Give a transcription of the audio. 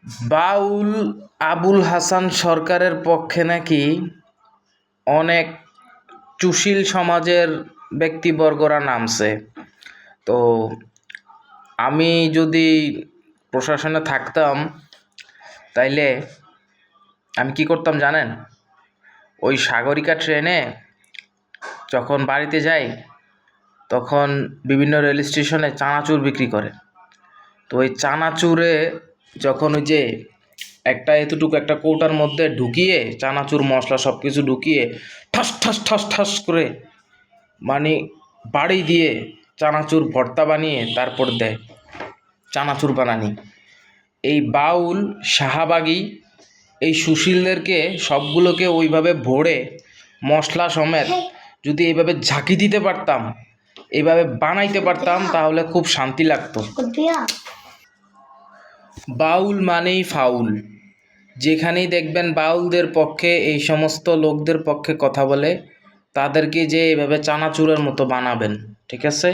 বাউল আবুল হাসান সরকারের পক্ষে নাকি অনেক সুশীল সমাজের ব্যক্তিবর্গরা নামছে। তো আমি যদি প্রশাসনে থাকতাম তাইলে আমি কি করতাম জানেন? ওই সাগরিকা ট্রেনে যখন বাড়িতে যাই তখন বিভিন্ন রেল স্টেশনে চানাচুর বিক্রি করে। তো ওই চানাচুরে যখন ওই যে এতটুকু একটা কৌটার মধ্যে ঢুকিয়ে চানাচুর মশলা সব কিছু ঢুকিয়ে ঠাস ঠাস ঠাস ঠাস করে মানে বাড়ি দিয়ে চানাচুর ভর্তা বানিয়ে তারপর দেয় চানাচুর বানানি। এই বাউল শাহবাগী এই সুশীলদেরকে সবগুলোকে ওইভাবে ভরে মশলা সমেত যদি এইভাবে ঝাঁকি দিতে পারতাম, এইভাবে বানাইতে পারতাম, তাহলে খুব শান্তি লাগতো। বাউল মানেই ফাউল। যেখানেই দেখবেন বাউলদের পক্ষে এই সমস্ত লোকদের পক্ষে কথা বলে, তাদেরকে যে এভাবে চানাচুরের মতো বানাবেন, ঠিক আছে?